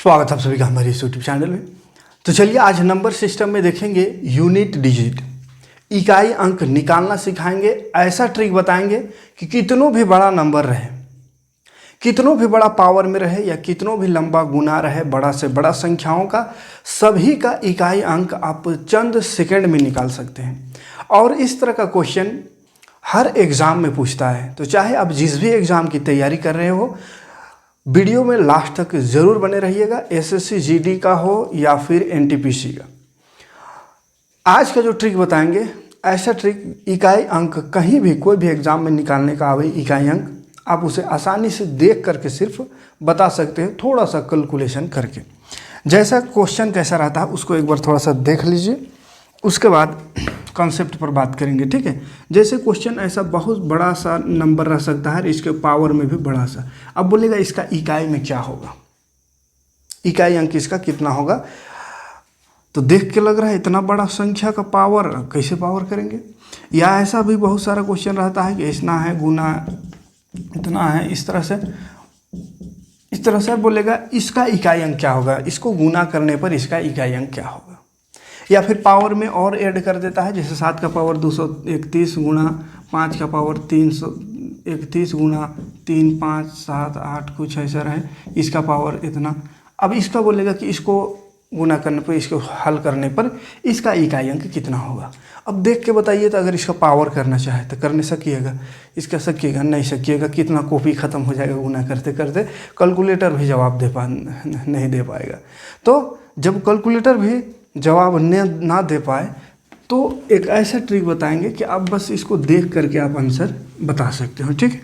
स्वागत है आप सभी का हमारे इस यूट्यूब चैनल में। तो चलिए आज नंबर सिस्टम में देखेंगे यूनिट डिजिट, इकाई अंक निकालना सिखाएंगे। ऐसा ट्रिक बताएंगे कि कितनों भी बड़ा नंबर रहे, कितनों भी बड़ा पावर में रहे या कितनों भी लंबा गुना रहे, बड़ा से बड़ा संख्याओं का, सभी का इकाई अंक आप चंद सेकंड में निकाल सकते हैं। और इस तरह का क्वेश्चन हर एग्ज़ाम में पूछता है। तो चाहे आप जिस भी एग्ज़ाम की तैयारी कर रहे हो, वीडियो में लास्ट तक ज़रूर बने रहिएगा। एसएससी जीडी का हो या फिर एनटीपीसी का। आज का जो ट्रिक बताएंगे, ऐसा ट्रिक इकाई अंक कहीं भी कोई भी एग्ज़ाम में निकालने का आवे, इकाई अंक आप उसे आसानी से देख करके सिर्फ बता सकते हैं, थोड़ा सा कैलकुलेशन करके। जैसा क्वेश्चन कैसा रहता है उसको एक बार थोड़ा सा देख लीजिए, उसके बाद कॉन्सेप्ट पर बात करेंगे, ठीक है। जैसे क्वेश्चन ऐसा बहुत बड़ा सा नंबर रह सकता है, इसके पावर में भी बड़ा सा। अब बोलेगा इसका इकाई में क्या होगा, इकाई अंक इसका कितना होगा। तो देख के लग रहा है इतना बड़ा संख्या का पावर कैसे पावर करेंगे। या ऐसा भी बहुत सारा क्वेश्चन रहता है कि इतना है गुना इतना है, इस तरह से बोलेगा इसका इकाई अंक क्या होगा, इसको गुना करने पर इसका इकाई अंक क्या होगा। या फिर पावर में और ऐड कर देता है, जैसे 7 का पावर 231 गुना 5 का पावर 331 गुना 3 5 7 8 कुछ ऐसा रहे, इसका पावर इतना। अब इसका बोलेगा कि इसको गुना करने पर, इसको हल करने पर इसका इकाई अंक कितना होगा। अब देख के बताइए, तो अगर इसका पावर करना चाहे तो करने सकिएगा, इसका सकिएगा नहीं सकिएगा, कितना कॉपी ख़त्म हो जाएगा गुना करते करते, कैलकुलेटर भी जवाब नहीं दे पाएगा। तो जब कैलकुलेटर भी जवाब ना दे पाए तो एक ऐसा ट्रिक बताएंगे कि आप बस इसको देख करके आप आंसर बता सकते हो, ठीक है।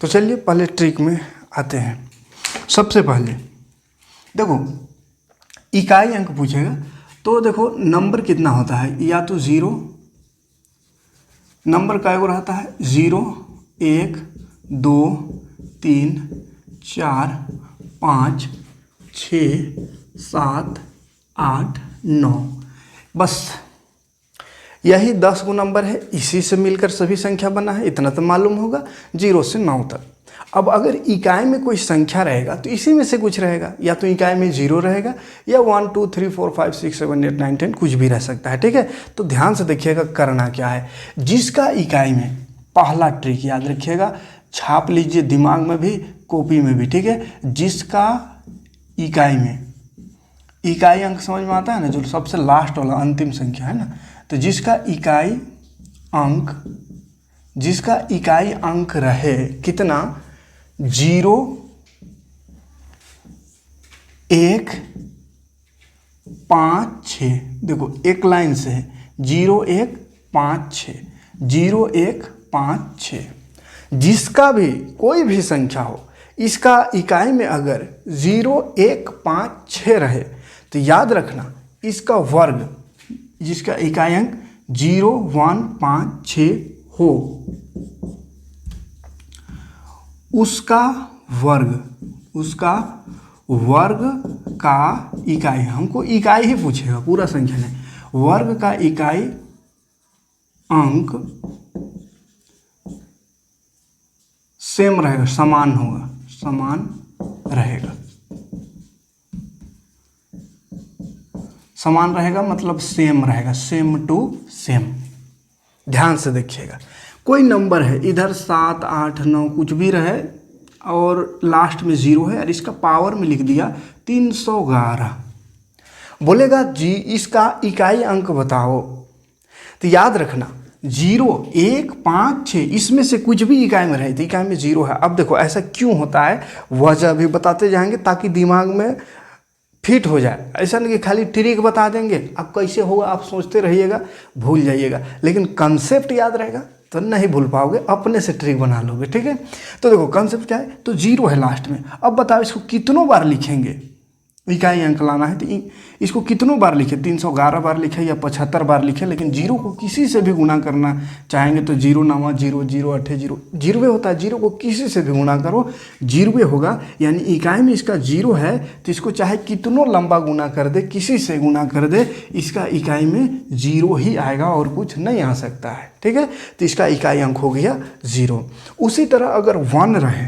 तो चलिए पहले ट्रिक में आते हैं। सबसे पहले देखो इकाई अंक पूछेगा, तो देखो नंबर कितना होता है, या तो 0 नंबर का एगो रहता है, 0 1 2 3 4 5 6 7 8 9, बस यही 10 गो नंबर है। इसी से मिलकर सभी संख्या बना है, इतना तो मालूम होगा 0 से 9 तक। अब अगर इकाई में कोई संख्या रहेगा तो इसी में से कुछ रहेगा, या तो इकाई में 0 रहेगा या 1 2 3 4 5 6 7 8 9 10 कुछ भी रह सकता है, ठीक है। तो ध्यान से देखिएगा करना क्या है। जिसका इकाई में, पहला ट्रिक याद रखिएगा, छाप लीजिए दिमाग में भी कॉपी में भी, ठीक है। जिसका इकाई में, इकाई अंक समझ में आता है ना, जो सबसे लास्ट वाला अंतिम संख्या है ना, तो जिसका इकाई अंक रहे कितना, 0 1 5 6, देखो एक लाइन से है, 0 1 5 6 0 1 5 6। जिसका भी कोई भी संख्या हो, इसका इकाई में अगर 0 1 5 6 रहे तो याद रखना इसका वर्ग, जिसका इकाई अंक 0 1 5 6 हो, उसका वर्ग का इकाई, हमको इकाई ही पूछेगा, पूरा संख्या नहीं, वर्ग का इकाई अंक सेम रहेगा, समान होगा, समान रहेगा। समान रहेगा मतलब सेम रहेगा, सेम टू सेम। ध्यान से देखिएगा, कोई नंबर है इधर 7 8 9 कुछ भी रहे और लास्ट में 0 है, और इसका पावर में लिख दिया 311। बोलेगा जी इसका इकाई अंक बताओ, तो याद रखना 0 1 5 6 इसमें से कुछ भी इकाई में रहे तो इकाई में 0 है। अब देखो ऐसा क्यों होता है, वजह भी बताते जाएंगे ताकि दिमाग में फिट हो जाए। ऐसा नहीं कि खाली ट्रिक बता देंगे, अब कैसे होगा आप सोचते रहिएगा, भूल जाइएगा, लेकिन कंसेप्ट याद रहेगा तो नहीं भूल पाओगे, अपने से ट्रिक बना लोगे, ठीक है। तो देखो कंसेप्ट क्या है, तो 0 है लास्ट में। अब बताओ इसको कितनों बार लिखेंगे, इकाई अंक लाना है तो इसको कितनों बार लिखे, 311 बार लिखे या 75 बार लिखे, लेकिन 0 को किसी से भी गुना करना चाहेंगे तो 0 9 0 0 8 0 0 होता है, 0 को किसी से भी गुना करो 0 होगा। यानी इकाई में इसका 0 है तो इसको चाहे कितनों लंबा गुना कर दे, किसी से गुना कर दे, इसका इकाई में 0 ही आएगा और कुछ नहीं आ सकता है, ठीक है। तो इसका इकाई अंक हो गया 0। उसी तरह अगर 1 रहे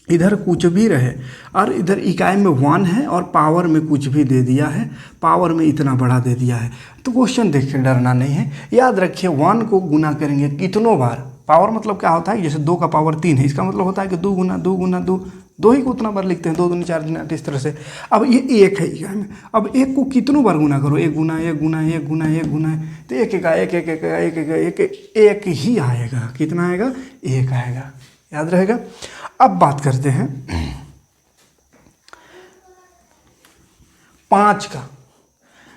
इधर कुछ भी रहे और इधर इकाई में 1 है और पावर में कुछ भी दे दिया है, पावर में इतना बड़ा दे दिया है, तो क्वेश्चन देख के डरना नहीं है। याद रखिए 1 को गुना करेंगे कितनों बार, पावर मतलब क्या होता है, जैसे 2 का पावर 3 है, इसका मतलब होता है कि 2 गुना 2 गुना 2, 2 ही को उतना बार लिखते हैं, 2 दूनी 4 दूनी 8 इस तरह से। अब ये 1 है इकाई में, अब 1 को कितनों बार गुना करो, 1 गुना 1 गुना 1 गुना 1 गुना, तो 1 1 1 1 1 1 1 1 ही आएगा। कितना आएगा? 1 आएगा। याद रहेगा। अब बात करते हैं 5 का।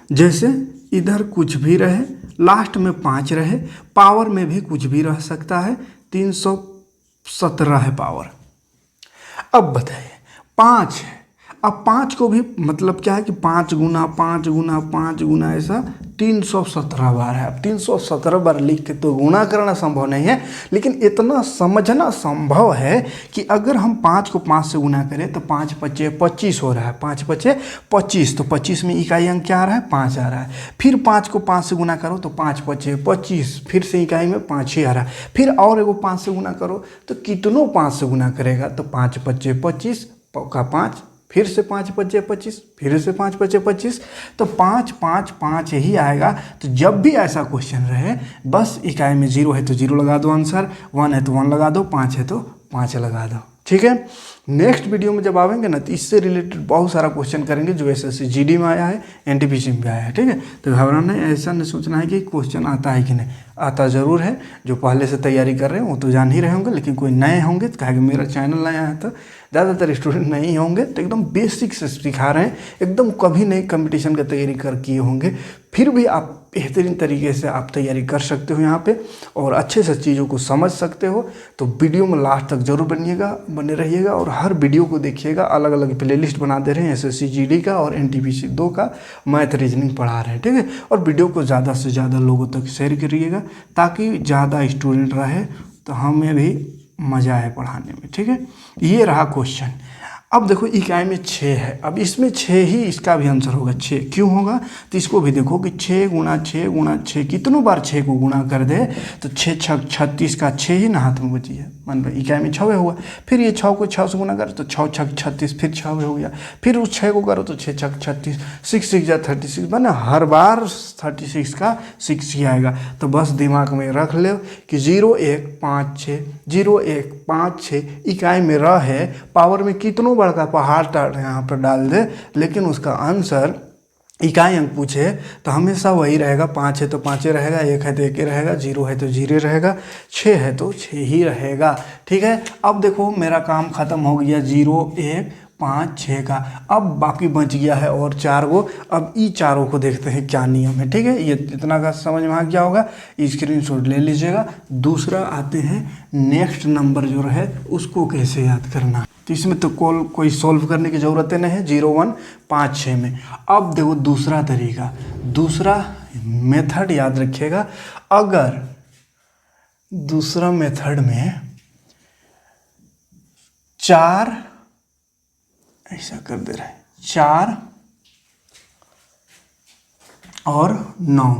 जैसे इधर कुछ भी रहे, लास्ट में 5 रहे, पावर में भी कुछ भी रह सकता है, 317 है पावर। अब बताइए 5 है, अब 5 को भी मतलब क्या है कि 5 गुना 5 गुना 5 गुना ऐसा 317 बार है। अब 317 बार लिख के तो गुना करना संभव नहीं है, लेकिन इतना समझना संभव है कि अगर हम 5 को 5 से गुना करें तो 5 पच्चे 25 हो रहा है, 5 पच्चे 25, तो 25 में इकाई अंक क्या आ रहा है? 5 आ रहा है। फिर 5 को 5 से गुना करो तो 5 पच्चे 25, फिर से इकाई में 5 ही आ रहा है। फिर और एगो 5 से गुना करो तो कितनों 5 से गुना करेगा? तो 5 पच्चे 25 का 5, फिर से 5 पच्चे 25, फिर से 5 पच्चे 25, तो 5 5 5 ही आएगा। तो जब भी ऐसा क्वेश्चन रहे, बस इकाई में 0 है तो 0 लगा दो आंसर, 1 है तो 1 लगा दो, 5 है तो 5 लगा दो। ठीक है। नेक्स्ट वीडियो में जब आवेंगे ना तो इससे रिलेटेड बहुत सारा क्वेश्चन करेंगे जो एसएससी जीडी में आया है, एनटीपीसी में भी आया है। ठीक है। तो घबराना नहीं, ऐसा नहीं सोचना है कि क्वेश्चन आता है कि नहीं, आता ज़रूर है। जो पहले से तैयारी कर रहे हैं वो तो जान ही रहे होंगे, लेकिन कोई नए होंगे तो कहेंगे मेरा चैनल नया है, तो ज़्यादातर स्टूडेंट नहीं होंगे तो एकदम बेसिक से सिखा रहे हैं, एकदम कभी नहीं कंपटीशन का तैयारी कर किए होंगे, फिर भी आप बेहतरीन तरीके से आप तैयारी कर सकते हो यहाँ पे और अच्छे से चीज़ों को समझ सकते हो। तो वीडियो में लास्ट तक जरूर बने रहिएगा और हर वीडियो को देखिएगा। अलग अलग प्लेलिस्ट बना दे रहे हैं, एसएससी जीडी का और एनटीपीसी 2 का मैथ रीजनिंग पढ़ा रहे हैं। ठीक है। और वीडियो को ज़्यादा से ज़्यादा लोगों तक शेयर करिएगा ताकि ज़्यादा स्टूडेंट रहे तो हमें भी मज़ा आए पढ़ाने में। ठीक है। ये रहा क्वेश्चन। अब देखो इकाई में 6 है, अब इसमें 6 ही इसका भी आंसर होगा। 6 क्यों होगा? तो इसको भी देखो कि 6 गुना 6 गुना 6, कितनों बार 6 को गुना कर दे तो 6 6 36 का 6 ही ना हाथ में बची है, मान लो इकाई में 6 हुआ। फिर ये 6 को 6 से गुना करे तो 6 6 36, फिर 6 हो गया। फिर उस 6 को करो तो 6 6 36, 6 6 जा 36, बना हर बार 36 का 6 ही आएगा। तो बस दिमाग में रख लो कि 0 1 5 6, 0 1 5 6 इकाई में रहे, पावर में कितनों बड़का पहाड़ यहाँ पर डाल दे, लेकिन उसका आंसर इकाई अंक पूछे तो हमेशा वही रहेगा। 5 है तो 5 रहेगा, 1 है तो 1 रहेगा, 0 है तो 0 रहेगा, 6 है तो 6 ही रहेगा। ठीक है। अब देखो मेरा काम ख़त्म हो गया 0 1 5 6 का। अब बाकी बच गया है और 4 गो। अब ई चारों को देखते हैं क्या नियम है। ठीक है। ये इतना का समझ में आ गया होगा, स्क्रीनशॉट ले लीजिएगा। दूसरा आते हैं नेक्स्ट नंबर जो रहे उसको कैसे याद करना। तो इसमें तो कोई सॉल्व करने की ज़रूरत नहीं है, 0 1 5 6 में। अब देखो दूसरा तरीका, दूसरा मेथड याद रखिएगा। अगर दूसरा मेथड में 4 ऐसा कर दे रहे हैं, 4 और 9,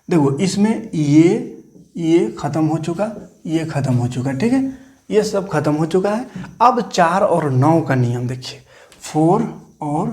देखो इसमें ये ख़त्म हो चुका, ये ख़त्म हो चुका। ठीक है। ये सब खत्म हो चुका है। अब 4 और 9 का नियम देखिए, 4 और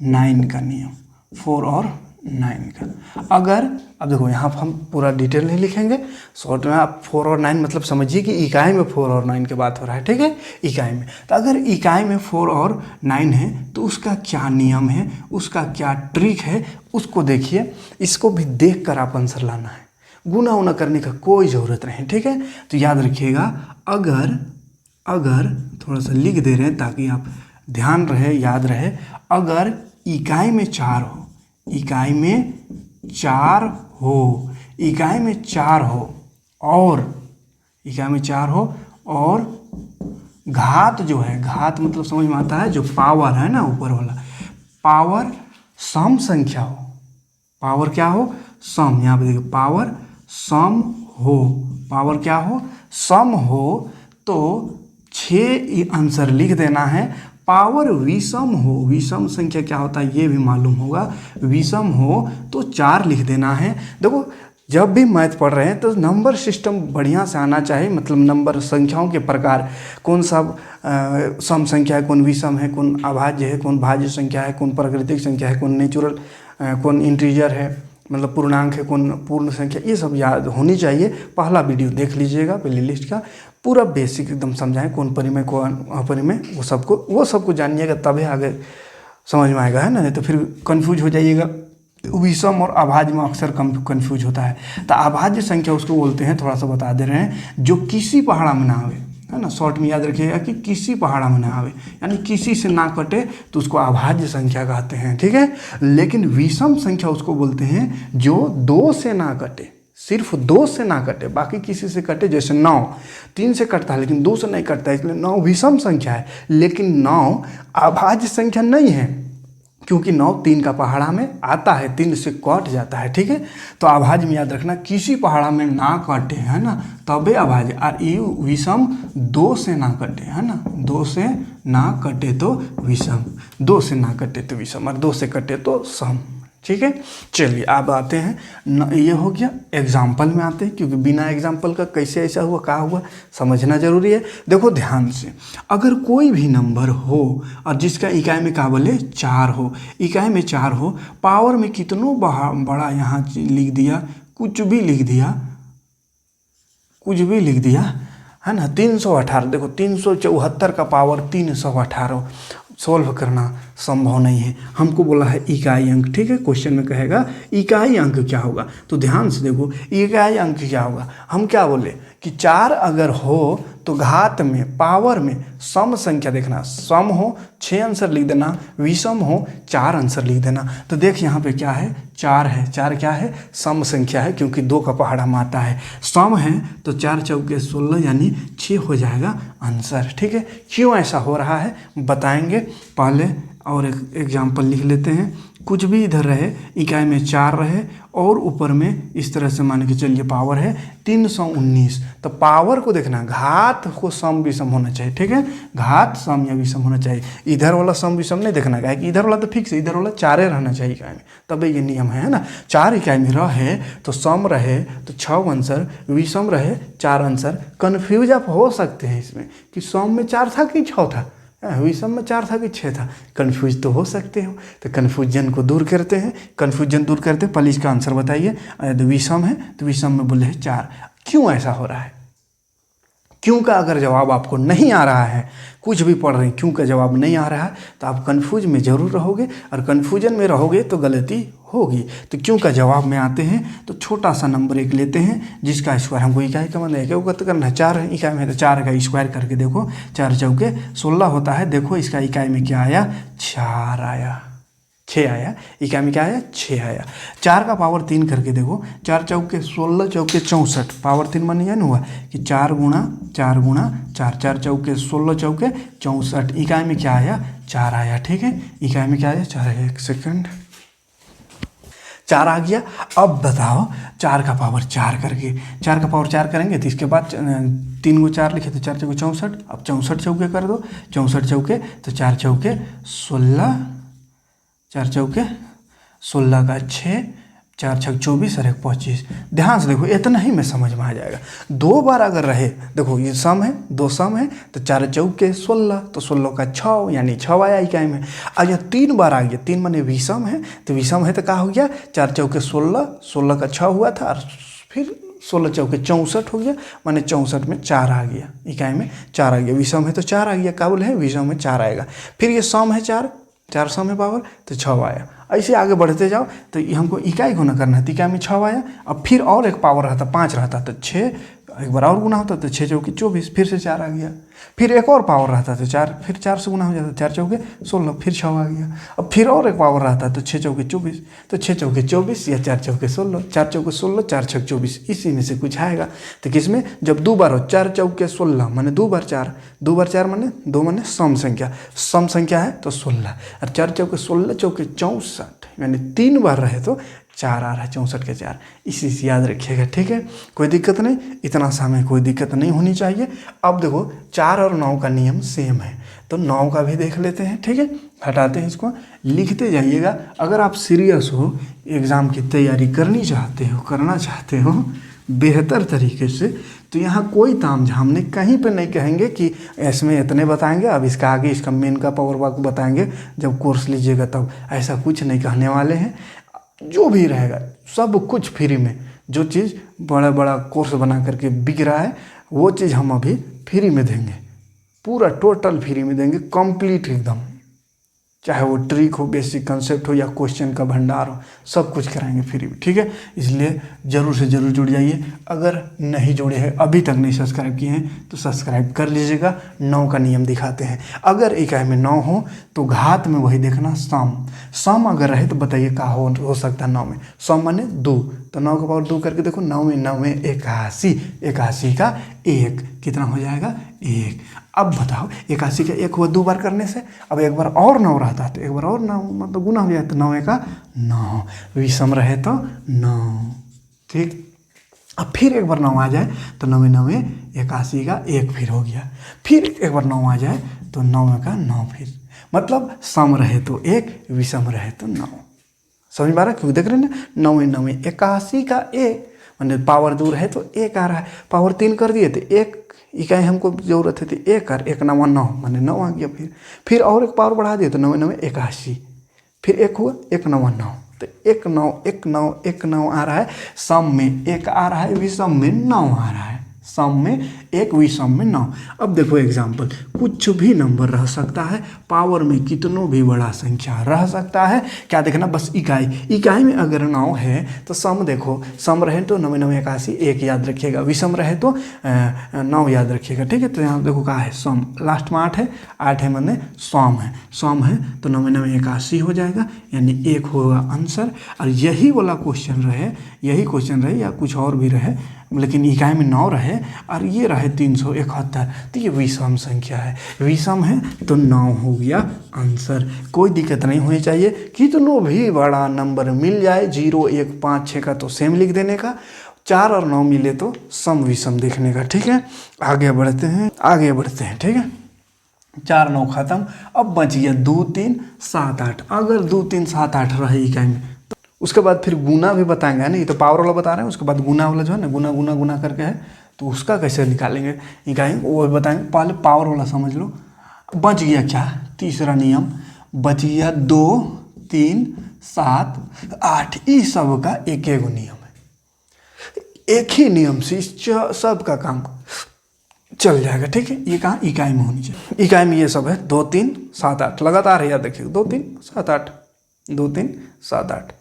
9 का नियम, 4 और 9 का। अगर अब देखो यहाँ पर हम पूरा डिटेल नहीं लिखेंगे, शॉर्ट में आप 4 और 9 मतलब समझिए कि इकाई में 4 और 9 की बात हो रहा है। ठीक है। इकाई में, तो अगर इकाई में 4 और 9 है तो उसका क्या नियम है, उसका क्या ट्रिक है, उसको देखिए। इसको भी देख कर आप आंसर लाना है, गुना उना करने का कोई ज़रूरत नहीं। ठीक है। तो याद रखिएगा, अगर थोड़ा सा लिख दे रहे हैं ताकि आप ध्यान रहे, याद रहे। अगर इकाई में 4 हो, इकाई में 4 हो, इकाई में 4 हो और इकाई में 4 हो और घात जो है, घात मतलब समझ में आता है, जो पावर है ना ऊपर वाला, पावर सम संख्या हो, पावर क्या हो, सम। यहाँ पे देखिए पावर सम हो, पावर क्या हो, सम हो, तो 6 आंसर लिख देना है। पावर विषम हो, विषम संख्या क्या होता है ये भी मालूम होगा, विषम हो तो 4 लिख देना है। देखो जब भी मैथ पढ़ रहे हैं तो नंबर सिस्टम बढ़िया से आना चाहिए, मतलब नंबर संख्याओं के प्रकार, कौन सा सम संख्या है, कौन विषम है, कौन अभाज्य है, कौन भाज्य संख्या है, कौन प्राकृतिक संख्या है, कौन नेचुरल, कौन इंटीजर है, मतलब पूर्णांक है, कौन पूर्ण संख्या, ये सब याद होनी चाहिए। पहला वीडियो देख लीजिएगा प्ले लिस्ट का, पूरा बेसिक एकदम समझाएं, कौन परिमेय कौन अपरिमेय, वो सबको जानिएगा, तभी आगे समझ में आएगा, है ना, नहीं तो फिर कंफ्यूज हो जाइएगा। विषम और अभाज्य में अक्सर कंफ्यूज होता है। तो अभाज्य संख्या उसको बोलते हैं, थोड़ा सा बता दे रहे हैं, जो किसी पहाड़ा में ना आवे, है ना, शॉर्ट में याद रखिएगा कि किसी पहाड़ा में ना आवे, यानी किसी से ना कटे तो उसको अभाज्य संख्या कहते हैं, ठीक है। लेकिन विषम संख्या उसको बोलते हैं जो 2 से ना कटे, सिर्फ 2 से ना कटे, बाकी किसी से कटे। जैसे 9 3 से कटता है लेकिन 2 से नहीं कटता है, इसलिए 9 विषम संख्या है। लेकिन 9 अभाज्य संख्या नहीं है, क्योंकि 9 3 का पहाड़ा में आता है, 3 से कट जाता है, ठीक है। तो अभाज्य में याद रखना, किसी पहाड़ा में ना कटे, है ना, तबे अभाज्य। और ये विषम 2 से ना कटे, है ना, 2 से ना कटे तो विषम, 2 से ना कटे तो विषम, और 2 से कटे तो सम, ठीक है। चलिए अब आते हैं, ये हो गया एग्जाम्पल में आते हैं, क्योंकि बिना एग्जाम्पल का कैसे ऐसा हुआ, क्या हुआ, समझना जरूरी है। देखो ध्यान से, अगर कोई भी नंबर हो और जिसका इकाई में क्या बोले 4 हो, इकाई में 4 हो, पावर में कितनों बड़ा यहाँ लिख दिया, कुछ भी लिख दिया, है ना, 318। देखो 374 का पावर 318 सॉल्व करना संभव नहीं है। हमको बोला है इकाई अंक, ठीक है। क्वेश्चन में कहेगा इकाई अंक क्या होगा, तो ध्यान से देखो इकाई अंक क्या होगा। हम क्या बोले कि 4 अगर हो तो घात में, पावर में सम संख्या देखना, सम हो 6 आंसर लिख देना, विषम हो 4 आंसर लिख देना। तो देख यहाँ पे क्या है, 4 है, 4 क्या है, सम संख्या है, क्योंकि 2 का पहाड़ा में आता है। सम है तो 4 चौके 16 यानी 6 हो जाएगा आंसर, ठीक है। क्यों ऐसा हो रहा है बताएंगे, पहले और एक एग्जाम्पल लिख लेते हैं। कुछ भी इधर रहे, इकाई में 4 रहे और ऊपर में इस तरह से मान के चलिए पावर है 319, तो पावर को देखना, घात को सम विषम होना चाहिए, ठीक है, घात सम या विषम होना चाहिए। इधर वाला सम विषम नहीं देखना है, कि इधर वाला तो फिक्स है, इधर वाला 4 रहना चाहिए इकाई में, तब ये नियम है ना। 4 इकाई में रहे तो सम रहे तो 6 आंसर, विषम रहे 4 आंसर। कन्फ्यूज आप हो सकते हैं इसमें कि सम में 4 था कि 6 था, विषम में 4 था कि 6 था, कन्फ्यूज तो हो सकते हो। तो कन्फ्यूजन को दूर करते हैं, पहले इसका आंसर बताइए। यदि विषम है तो विषम में बोले हैं 4। क्यों ऐसा हो रहा है, क्यों का अगर जवाब आपको नहीं आ रहा है, कुछ भी पढ़ रहे हैं, क्यों का जवाब नहीं आ रहा है, तो आप कन्फ्यूज में ज़रूर रहोगे, और कन्फ्यूजन में रहोगे तो गलती होगी। तो क्यों का जवाब में आते हैं, तो छोटा सा नंबर एक लेते हैं जिसका स्क्वायर, हमको इकाई का मतलब है क्या करना है, 4 इकाई में, तो 4 का स्क्वायर करके देखो, 4 चौके 16 होता है। देखो इसका इकाई में क्या आया, 4 आया, 6 आया, इकाई में क्या आया, 6 आया। 4 का पावर 3 करके देखो, 4 चौके 16 चौके 64, पावर 3 मान यह हुआ कि 4 गुणा 4 गुणा 4, 4 चौके 16 चौके 64, इकाई में क्या आया, 4 आया, ठीक है, इकाई में क्या आया, 4 आया। एक सेकंड, 4 आ गया। अब बताओ 4 का पावर 4 करके, 4 का पावर 4 करेंगे तो इसके बाद 3 को 4 लिखे तो 4 चौके 64, अब 64 चौके कर दो, 64 चौके तो 4 चौके 16, 4 चौके 16 का 6, 4 छक 24 और 1 25। ध्यान से देखो, इतना ही में समझ में आ जाएगा। 2 बार अगर रहे, देखो ये सम है, 2 सम है, तो 4 चौके 16, तो 16 का 6 यानी 6 आया इकाई में। अब यह 3 बार आ गया, 3 माने विषम है, तो विषम है तो क्या हो गया, 4 चौके 16, 16 का 6 हुआ था, और फिर 16 चौके 64 हो गया, माने 64 में 4 आ गया, इकाई में 4 आ गया, विषम है तो 4 आ गया, क्या बोले हैं, विषम में 4 आएगा। फिर ये सम है 4 सम है पावर, तो 6 आया। ऐसे आगे बढ़ते जाओ, तो हमको इकाई गुना करना है, तो इकाई में 6 आया। अब फिर और एक पावर रहता, 5 रहता तो 6, एक बार और गुना होता तो 6 चौके 24, फिर से 4 आ गया। फिर एक और पावर रहता तो 4, फिर 4 से गुना हो जाता, 4 चौके 16, फिर 6 आ गया। अब फिर और एक पावर रहता तो 6 चौके 24, तो 6 चौके 24 या 4 चौके 16, 4 चौके 16, 4 छक 24, इसी में से कुछ आएगा। तो किसमें, जब 2 बार हो, 4 चौके 16 माने 2 बार 4, 2 बार 4 माने 2 माने सम संख्या है तो 16, और 4 चौके 16 चौके 64 यानी 3 बार रहे तो 4 आ रहा है, 64 के 4, इसी से याद रखिएगा। ठीक है, कोई दिक्कत नहीं, इतना समय कोई दिक्कत नहीं होनी चाहिए। अब देखो 4 और 9 का नियम सेम है, तो 9 का भी देख लेते हैं। ठीक है, हटाते हैं इसको, लिखते जाइएगा। अगर आप सीरियस हो, एग्ज़ाम की तैयारी करनी चाहते हो, करना चाहते हो बेहतर तरीके से, तो यहाँ कोई ताम झाम नहीं, कहीं पे नहीं कहेंगे कि इसमें इतने बताएंगे, अब इसका आगे इसका मेन का पावर वाक बताएंगे जब कोर्स लीजिएगा तब, ऐसा कुछ नहीं कहने वाले हैं। जो भी रहेगा सब कुछ फ्री में, जो चीज़ बड़ा बड़ा कोर्स बना करके बिक रहा है वो चीज़ हम अभी फ्री में देंगे, पूरा टोटल फ्री में देंगे, कंप्लीट एकदम। चाहे वो ट्रिक हो, बेसिक कंसेप्ट हो, या क्वेश्चन का भंडार हो, सब कुछ कराएंगे फ्री में। ठीक है, इसलिए ज़रूर से ज़रूर जुड़ जाइए। अगर नहीं जुड़े हैं, अभी तक नहीं सब्सक्राइब किए हैं, तो सब्सक्राइब कर लीजिएगा। 9 का नियम दिखाते हैं। अगर इकाई में 9 हो तो घात में वही देखना सम। सम अगर रहे तो बताइए क्या हो सकता है 9 में। सम माने 2, तो 9 का पावर 2 करके देखो, 9 में 81, 81 का 1 कितना हो जाएगा 1। अब बताओ 81 का 1 हुआ 2 बार करने से, अब एक बार और 9 रहता तो एक बार और 9 मतलब गुना हो जाए, तो 9 का 9, विषम रहे तो 9। ठीक, अब फिर एक बार 9 आ जाए तो 9 81 का 1 फिर हो गया, फिर एक बार 9 आ जाए तो 9 का 9 फिर, मतलब सम रहे तो 1, विषम रहे तो 9। समझ पा रहा है, क्योंकि देख रहे हैं ना 9 81 का 1 मैंने पावर 2 है तो 1 आ रहा है, पावर 3 कर दिए तो 1 इकाई हमको जरूरत है, तो 1 और 1 9 9 मैंने 9 आ गया। फिर और एक पावर बढ़ा दिए तो 9 81, फिर 1 हुआ 1 9 9, तो 1 9 1 9 1 9 आ रहा है। सम में 1 आ रहा है, विषम में 9 आ रहा है, सम में 1 विषम में 9। अब देखो एग्जाम्पल, कुछ भी नंबर रह सकता है, पावर में कितनों भी बड़ा संख्या रह सकता है। क्या देखना, बस इकाई में अगर 9 है तो सम देखो, सम रहे तो 9 9 81 1 याद रखिएगा, विषम रहे तो 9 याद रखिएगा। ठीक है, तो यहाँ देखो क्या है, सम लास्ट में 8 है, 8 है मैंने सम है तो 9 9 81 हो जाएगा, यानी 1 होगा आंसर। और यही वाला क्वेश्चन रहे या कुछ और भी रहे, लेकिन इकाई में 9 रहे और ये रहे 371, तो ये विषम संख्या है, विषम है तो 9 हो गया आंसर। कोई दिक्कत नहीं होनी चाहिए, कितनों भी बड़ा नंबर मिल जाए, 0 1 5 6 का तो सेम लिख देने का, 4 और 9 मिले तो सम विषम देखने का। ठीक है, आगे बढ़ते हैं। ठीक है, 4 9 खत्म, अब बच गया 2 3 7 8। अगर 2 3 7 8 रहे इकाई में, उसके बाद फिर गुना भी बताएंगे, नहीं तो पावर वाला बता रहे हैं, उसके बाद गुना वाला जो है ना, गुना करके है, तो उसका कैसे निकालेंगे इकाई वो बताएंगे। पहले पावर वाला समझ लो। बच गया क्या, तीसरा नियम बच गया, 2 3 7 8, इस सब का एक नियम है, एक ही नियम से सब का काम चल जाएगा। ठीक है, ये कहाँ इकाई में होनी चाहिए, इकाई में ये सब है 2 3 7 8 लगातार है, याद देखिए 2 3 7 8 2 3 7 8।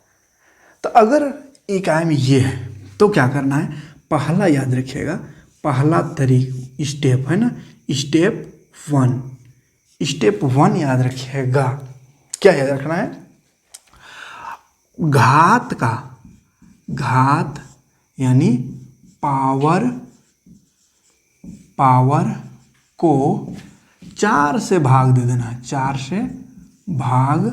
तो अगर इकाई में ये है तो क्या करना है, पहला याद रखिएगा, पहला स्टेप है ना, स्टेप 1 याद रखिएगा। क्या याद रखना है, घात यानी पावर को 4 से भाग दे देना है, 4 से भाग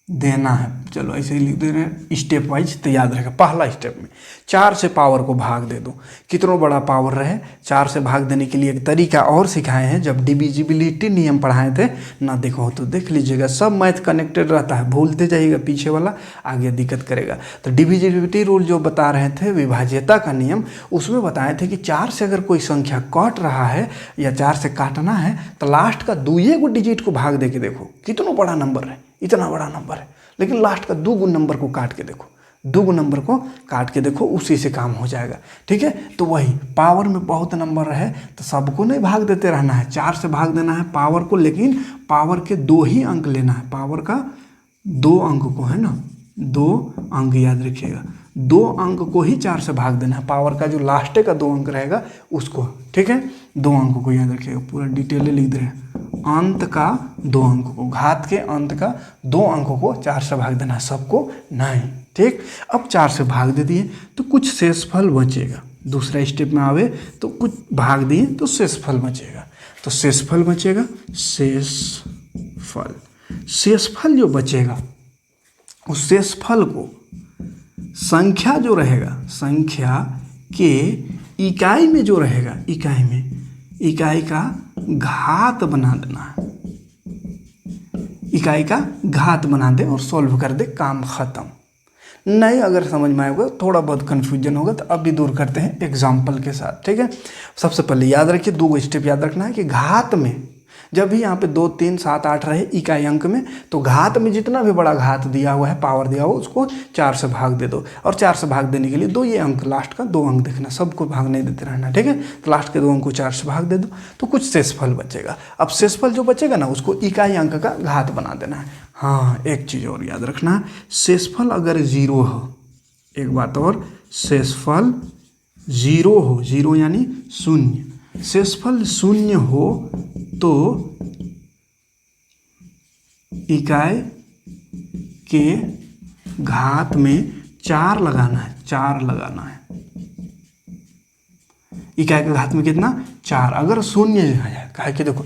देना है। चलो ऐसे ही लिख दे रहे हैं स्टेप वाइज, तो याद रखेगा। पहला स्टेप में 4 से पावर को भाग दे दो, कितनों बड़ा पावर रहे 4 से भाग देने के लिए एक तरीका और सिखाए हैं, जब डिविजिबिलिटी नियम पढ़ाए थे ना, देखो तो देख लीजिएगा, सब मैथ कनेक्टेड रहता है, भूलते जाइएगा पीछे वाला, आगे दिक्कत करेगा। तो डिविजिबिलिटी रूल जो बता रहे थे, विभाज्यता का नियम, उसमें बताए थे कि 4 से अगर कोई संख्या काट रहा है या 4 से काटना है तो लास्ट का 2 डिजिट को भाग दे के देखो, कितना बड़ा नंबर है, इतना बड़ा नंबर है, लेकिन लास्ट का 2 नंबर को काट के देखो, 2 नंबर को काट के देखो, उसी से काम हो जाएगा। ठीक है, तो वही पावर में बहुत नंबर रहे तो सबको नहीं भाग देते रहना है, 4 से भाग देना है पावर को, लेकिन पावर के 2 ही अंक लेना है, पावर का 2 अंक को है ना, 2 अंक याद रखिएगा, 2 अंक को ही 4 से भाग देना है, पावर का जो लास्ट का 2 अंक रहेगा उसको। ठीक है, 2 अंक को याद रखिएगा, पूरा डिटेल लिख दे रहे हैं, अंत का 2 अंक को, घात के अंत का 2 अंक को 4 से भाग देना, सबको नहीं। ठीक, अब 4 से भाग दे दिए तो कुछ शेषफल बचेगा, दूसरा स्टेप में आवे तो कुछ भाग दिए तो शेषफल बचेगा, तो शेषफल बचेगा, शेषफल जो बचेगा उस शेषफल को संख्या जो रहेगा, संख्या के इकाई में जो रहेगा, इकाई में, इकाई का घात बना देना है, इकाई का घात बना दे और सॉल्व कर दे, काम खत्म। नहीं अगर समझ में आएगा, थोड़ा बहुत कन्फ्यूजन होगा तो अब भी दूर करते हैं एग्जाम्पल के साथ, ठीक है। सबसे पहले याद रखिए, 2 स्टेप याद रखना है कि घात में जब भी यहाँ पे 2, 3, 7, 8 रहे इकाई अंक में, तो घात में जितना भी बड़ा घात दिया हुआ है, पावर दिया हुआ, उसको 4 से भाग दे दो। और 4 से भाग देने के लिए 2 ये अंक, लास्ट का 2 अंक देखना, सबको भाग नहीं देते रहना, ठीक है। तो लास्ट के 2 अंक को 4 से भाग दे दो तो कुछ शेषफल बचेगा। अब शेषफल जो बचेगा ना, उसको इकाई अंक का घात बना देना है। हाँ, एक चीज़ और याद रखना है, शेषफल अगर 0 हो, एक बात और, शेषफल 0 हो, 0 यानी 0, शेषफल 0 हो तो इकाई के घात में 4 लगाना है, 4 लगाना है। इकाई के घात में कितना? 4। अगर 0 आ जाए, कहा कि देखो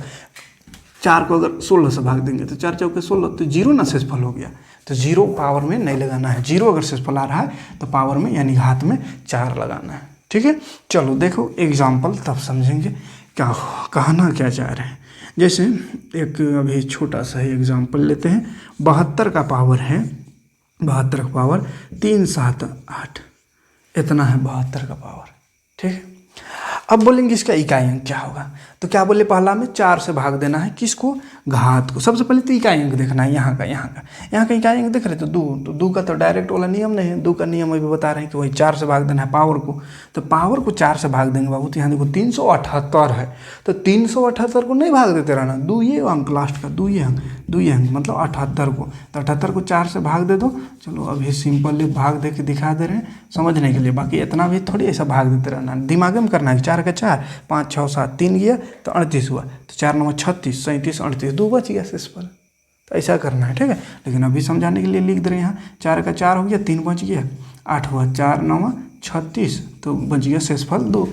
4 को अगर 16 से भाग देंगे तो 4 चौके 16, तो 0 ना शेषफल हो गया। तो 0 पावर में नहीं लगाना है, 0 अगर शेषफल आ रहा है तो पावर में यानी घात में 4 लगाना है, ठीक है। चलो देखो एग्जाम्पल, तब समझेंगे क्या कहना क्या चाह रहे हैं। जैसे एक अभी छोटा सा ही एग्जाम्पल लेते हैं। 72 का पावर है, 72 का पावर 3, 7, 8, इतना है 72 का पावर, ठीक है। अब बोलेंगे इसका इकाई अंक क्या होगा, तो क्या बोले, पहला में 4 से भाग देना है, किसको? घात को। सबसे पहले तो इकाई अंक देखना है, यहाँ का इकाई अंक देख रहे तो 2, तो 2 का तो डायरेक्ट वाला नियम नहीं है, 2 का नियम अभी बता रहे हैं कि वही 4 से भाग देना है पावर को। तो पावर को 4 से भाग देंगे बाबू, तो यहाँ देखो 378 है, तो 378 को नहीं भाग देते रहना, 2 ये अंक लास्ट का, 2 ये अंक मतलब 78 को, तो 78 को 4 से भाग दे दो। चलो अभी सिंपली भाग दे के दिखा दे रहे हैं समझने के लिए, बाकी इतना भी थोड़ी ऐसा भाग देते रहना, दिमाग में करना है। 4 का 4, 5, 6, 7, 3 गया तो 38 हुआ, तो 4 9 36, 37, 38, 2 बच गया शेषफल। तो ऐसा करना है, ठीक है। लेकिन अभी समझाने के लिए लिख दे रहे हैं, यहाँ 4 का 4 हो गया, 3 बच गया, 8 हुआ, 4 9 36, तो बच गया शेषफल 2,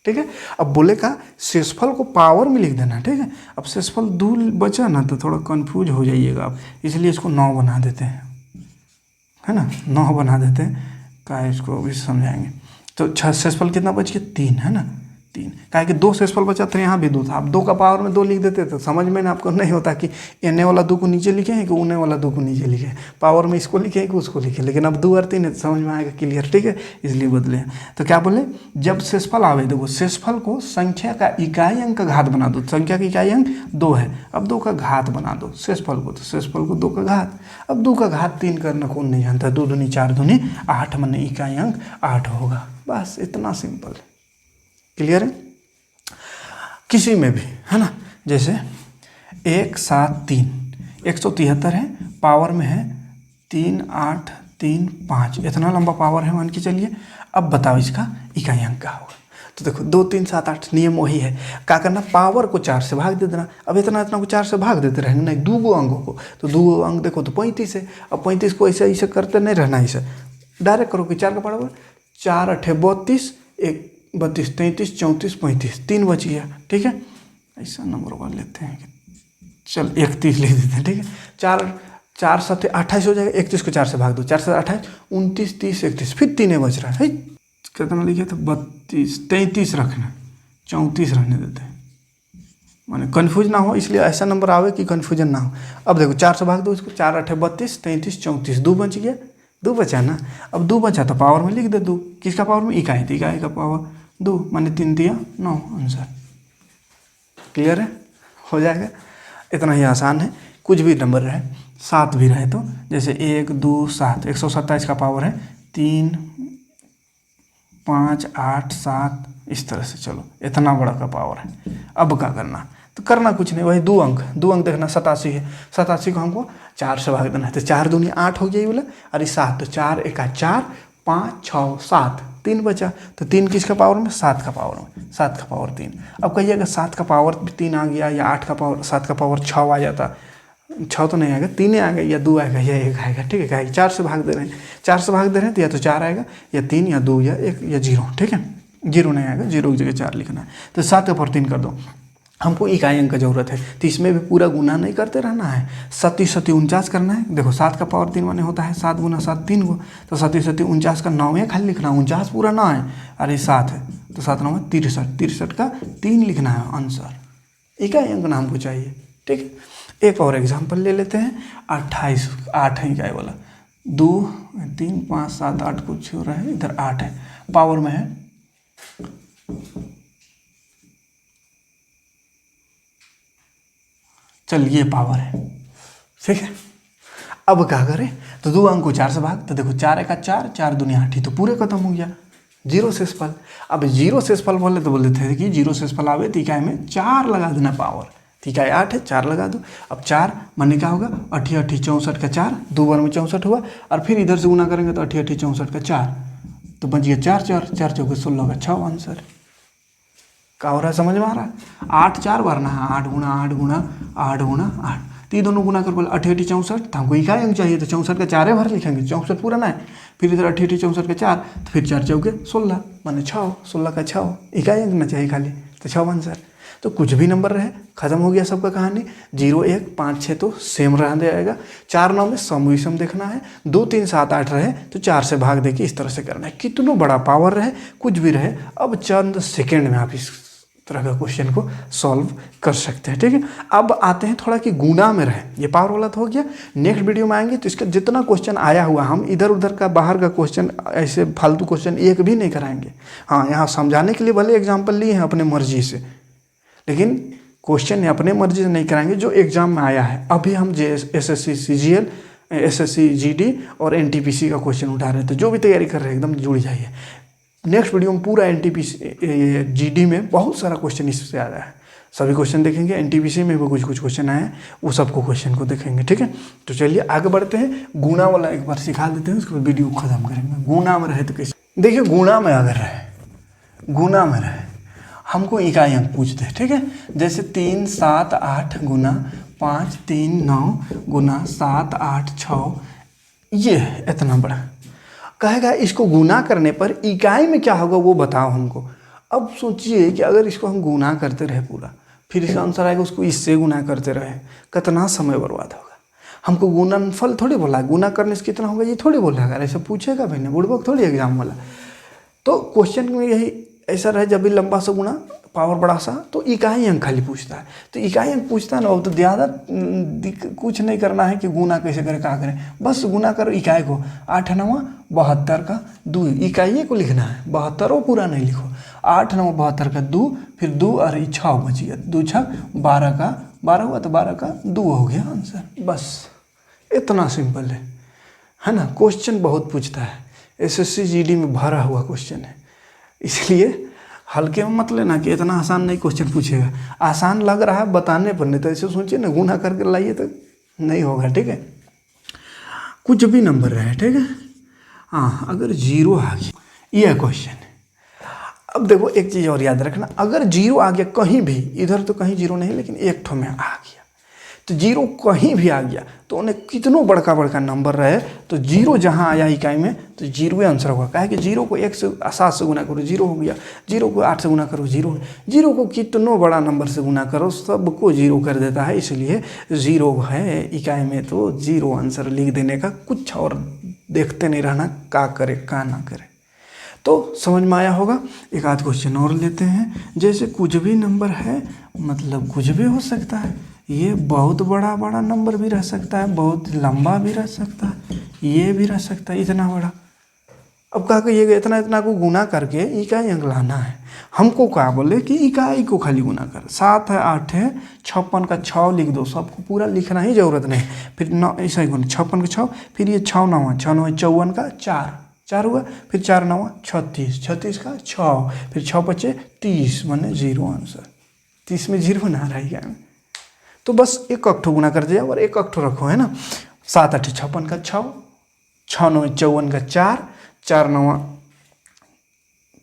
ठीक है। अब बोले का शेषफल को पावर में लिख देना, ठीक है। अब शेषफल 2 बचा ना तो थोड़ा कंफ्यूज हो जाइएगा आप, इसलिए इसको 9 बना देते हैं, है ना, 9 बना देते हैं, क्या इसको भी समझाएंगे। तो शेषफल कितना बच गया? 3, है ना, 3, क्या कि 2 शेषफल बचा था, यहाँ भी 2 था। आप 2 का पावर में 2 लिख देते तो समझ में ना आपको नहीं होता कि एने वाला 2 को नीचे लिखे हैं कि उने वाला 2 को नीचे लिखे, पावर में इसको लिखे हैं कि उसको लिखे, लेकिन अब 2 और 3 है तो समझ में आएगा क्लियर, ठीक है, इसलिए बदले। तो क्या बोले, जब शेषफल आवे, देखो शेषफल को संख्या का इकाई अंक का घात बना दो, संख्या का इकाई अंक 2 है, अब 2 का घात बना दो शेषफल को, तो शेषफल को 2 का घात, अब 2 का घात 3 करना कौन नहीं जानता, 2 दूनी 4 दूनी 8, माने इकाई अंक 8 होगा। बस इतना सिंपल है, क्लियर है। किसी में भी, है ना, जैसे 1 7 3, 173 है, पावर में है 3 8 3 5, इतना लंबा पावर है मान के चलिए। अब बताओ इसका इकाई अंक क्या होगा। तो देखो 2 3 7 8 नियम वही है, क्या करना, पावर को 4 से भाग दे देना। अब इतना को 4 से भाग देते रहेंगे नहीं, 2 अंकों को, तो 2 अंक देखो तो 35 है। अब 35 को ऐसे ऐसे करते नहीं रहना, ऐसे डायरेक्ट करो कि 4 का पावर 4 8 32, 1 32 33 34 35, 3 बच गया, ठीक है। ऐसा नंबर वन लेते हैं, चल 31 लिख देते हैं, ठीक है। 4 7 28 हो जाएगा, 31 को 4 से भाग दो, 4 से 28 29 30 31, फिर 3 बच रहा है, कितना लिखे तो 32 33 रखना, 34 रहने देते हैं, माने कन्फ्यूज ना हो, इसलिए ऐसा नंबर आवे कि कन्फ्यूजन ना हो। अब देखो 4 से भाग दो इसको, 4 8 32 33 34, 2 बच गया, 2 बचा ना। अब 2 बचा तो पावर में लिख दे 2, किसका पावर में? इकाई, तो इकाई का पावर 2, माने 3 दिया 9, आंसर क्लियर है, हो जाएगा। इतना ही आसान है, कुछ भी नंबर रहे, 7 भी रहे तो, जैसे 1 2 7, 127 का पावर है 3 5 8 7, इस तरह से। चलो इतना बड़ा का पावर है, अब क्या करना, तो करना कुछ नहीं, वही 2 अंक देखना, 87 है, 87 को हमको 4 से भाग देना है, तो 4 दूनी 8 हो गया ये बोला, अरे 7, तो 4 1 4 5 6 7, 3 बचा, तो 3 किसका पावर में? 7 का पावर में, 7 का पावर 3। अब कहिएगा 7 का पावर 3 आ गया, या 8 का पावर 7 का पावर 6 आ जाता, 6 तो नहीं आएगा, 3 आएगा, या 2 आएगा, या 1 आएगा, ठीक है। 4 से भाग दे रहे हैं, 4 से भाग दे रहे हैं तो या तो 4 आएगा, या 3 या 2 या 1 या 0, ठीक है। 0 नहीं आएगा, 0 की जगह 4 लिखना है, तो 7 का पावर 3 कर दो, हमको इकाई अंक का जरूरत है, तो इसमें भी पूरा गुना नहीं करते रहना है, 7 49 करना है। देखो 7 का पावर 3 माने होता है 7 गुना 7 3 गो, तो 7 49 का 9 खाली लिखना, 49 पूरा ना है, अरे 7 है तो 7 9 63, 63 का 3 लिखना है आंसर, इकाई अंक ना हमको चाहिए। ठीक है, एक और एग्जाम्पल ले लेते हैं। 28 8 है इकाई वाला, 2 3 5 7 8 कुछ हो रहा है, इधर 8 है, पावर में है, चलिए पावर है, ठीक है। अब क्या करें, तो 2 अंक को 4 से भाग, तो देखो 4 का 4 4 दूनी 8 ही, तो पूरे खत्म हो गया, जीरो शेषफल। अब जीरो शेषफल बोले तो बोलते थे कि जीरो शेषफल आवे तो इकाई में 4 लगा देना पावर, तो इकाई 8 है 4 लगा दो। अब 4 माने क्या होगा, 8 8 64 का 4, 2 बार में 64 हुआ, और फिर इधर से गुना करेंगे तो 8 8 64 का 4, तो बच गया 4 4 4 चौके 16 का 6 आंसर। क्या हो रहा है, समझ में आ रहा है। 8 4 बार ना है, 8 गुना 8 गुना 8 गुना 8, तो ये दोनों गुना कर बोले 8 8 64, तो हमको इकाई अंक चाहिए, तो 64 का 4 भर लिखेंगे, 64 पूरा ना है, फिर इधर 8 8 64 का 4, तो फिर 4 चौके 16 माने 6, 16 का 6 इकाई अंक ना चाहिए खाली, तो 6 आंसर। तो कुछ भी नंबर रहे, खत्म हो गया सबका कहानी। 0 1 5 6 तो सेम रह जाएगा, 4 9 में सम विषम देखना है, 2 3 7 8 रहे तो 4 से भाग दे के इस तरह से करना है, कितना बड़ा पावर रहे कुछ भी रहे, अब चंद सेकेंड में आप इस तरह का क्वेश्चन को सॉल्व कर सकते हैं। ठीक है, अब आते हैं थोड़ा कि गुणा में रहे, ये पावर वाला तो हो गया। नेक्स्ट वीडियो में आएंगे तो इसका जितना क्वेश्चन आया हुआ, हम इधर उधर का बाहर का क्वेश्चन ऐसे फालतू क्वेश्चन एक भी नहीं कराएंगे। हाँ, यहाँ समझाने के लिए भले एग्जाम्पल लिए हैं अपने मर्जी से, लेकिन क्वेश्चन अपने मर्जी से नहीं कराएंगे जो एग्जाम में आया है। अभी हम SSC CGL, SSC GD और NTPC का क्वेश्चन उठा रहे हैं, तो जो भी तैयारी कर रहे हैं एकदम जुड़ जाइए। नेक्स्ट वीडियो में पूरा NTPC GD में बहुत सारा क्वेश्चन इससे आ रहा है, सभी क्वेश्चन देखेंगे। NTPC में भी कुछ कुछ क्वेश्चन आए हैं, वो सबको क्वेश्चन को देखेंगे। ठीक है, तो चलिए आगे बढ़ते हैं। गुणा वाला एक बार सिखा देते हैं, उसके बाद वीडियो खत्म करेंगे। गुणा में रहे तो कैसे, देखिए गुणा में अगर रहे, गुणा में रहे हमको इकाई अंक पूछते हैं। ठीक है, जैसे 3 7 8 गुना 5 3 9 गुना 7 8 6, ये इतना बड़ा कहेगा। इसको गुना करने पर इकाई में क्या होगा वो बताओ हमको। अब सोचिए कि अगर इसको हम गुना करते रहे पूरा, फिर इसका आंसर आएगा उसको इससे गुना करते रहे, कितना समय बर्बाद होगा। हमको गुणनफल थोड़ी बोला है, गुना करने से कितना होगा ये थोड़ी बोला है, अगर ऐसा पूछेगा भाई ने बुड़बक थोड़ी एग्जाम वाला। तो क्वेश्चन में यही ऐसा रहे, जब भी लंबा सा गुना पावर बड़ा सा, तो इकाई अंक खाली पूछता है। तो इकाई अंक पूछता है ना, अब तो ज़्यादा कुछ नहीं करना है कि गुना कैसे करें क्या करें, बस गुना करो इकाई को। 8 9 72 का 2, इकाई को लिखना है, 72 वो पूरा नहीं लिखो। 8 9 72 का 2, फिर 2 और 6 बच गया, 2 6 12 का 12 हुआ, तो 12 का 2 हो गया आंसर। बस इतना सिंपल है ना। क्वेश्चन बहुत पूछता है, SSC GD में भरा हुआ क्वेश्चन है, इसलिए हल्के में मत लेना कि इतना आसान नहीं क्वेश्चन पूछेगा। आसान लग रहा है बताने पर, नहीं तो ऐसे सोचिए ना गुना करके लाइए तो नहीं होगा। ठीक है, कुछ भी नंबर रहे, ठीक है। हाँ, अगर 0 आ गया, ये क्वेश्चन है। अब देखो एक चीज़ और याद रखना, अगर 0 आ गया कहीं भी, इधर तो कहीं 0 नहीं, लेकिन एक ठो में आ गया, तो 0 कहीं भी आ गया तो उन्हें कितनों बड़का बड़का नंबर रहे, तो 0 जहाँ आया इकाई में तो 0 आंसर होगा। क्या है कि 0 को 1 से 7 से गुना करो 0 हो गया, 0 को 8 से गुना करो 0, 0 को कितनों बड़ा नंबर से गुना करो सबको 0 कर देता है, इसलिए 0 है इकाई में, तो 0 आंसर लिख देने का, कुछ और देखते नहीं रहना क्या करे क्या ना करे। तो समझ में आया होगा। एक आध क्वेश्चन और लेते हैं, जैसे कुछ भी नंबर है, मतलब कुछ भी हो सकता है, ये बहुत बड़ा बड़ा नंबर भी रह सकता है, बहुत लंबा भी रह सकता है, ये भी रह सकता है इतना बड़ा। अब क्या कहिएगा, इतना इतना को गुना करके इकाई अंक लाना है। हमको क्या बोले कि इकाई को खाली गुना कर, 7 है 8 है 56 का 6 लिख दो, सबको पूरा लिखना ही जरूरत नहीं। फिर 9 ऐसा ही गुना 56 का 6, फिर ये 6 9 54 का 4 हुआ, फिर 4 9 36, 36 का 6, फिर 6 बचे 30 माने 0 आंसर। 30 में 0 ना रहेगा, तो बस एक अक्ठो गुना कर दिया और एक अक्ठो रखो, है ना। 7 8 56 का 6, 6 9 54 का 4, 4 9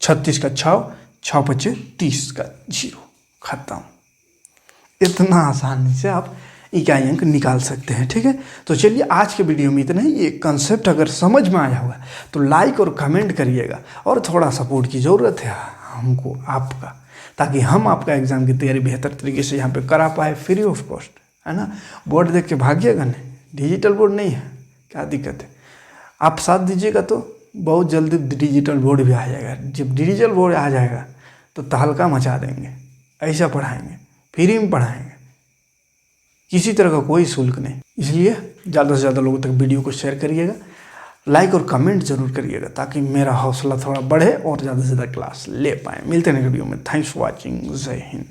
36 का 6, 6 बचे 30 का 0, खत्म। इतना आसानी से आप इकाई अंक निकाल सकते हैं। ठीक है, तो चलिए आज के वीडियो में इतना ही। ये कंसेप्ट अगर समझ में आया होगा तो लाइक और कमेंट करिएगा, और थोड़ा सपोर्ट की ज़रूरत है हमको आपका। ताकि हम आपका एग्ज़ाम की तैयारी बेहतर तरीके से यहाँ पे करा पाए फ्री ऑफ कॉस्ट, है ना। बोर्ड देख के भागिएगा नहीं, डिजिटल बोर्ड नहीं है, क्या दिक्कत है। आप साथ दीजिएगा तो बहुत जल्दी डिजिटल बोर्ड भी आ जाएगा। जब डिजिटल बोर्ड आ जाएगा तो तहलका मचा देंगे, ऐसा पढ़ाएंगे, फ्री में पढ़ाएंगे, किसी तरह का कोई शुल्क नहीं। इसलिए ज़्यादा से ज़्यादा लोगों तक वीडियो को शेयर करिएगा, लाइक और कमेंट जरूर करिएगा ताकि मेरा हौसला थोड़ा बढ़े और ज़्यादा से ज़्यादा क्लास ले पाएँ। मिलते हैं वीडियो में। Thanks for watching. जय हिंद।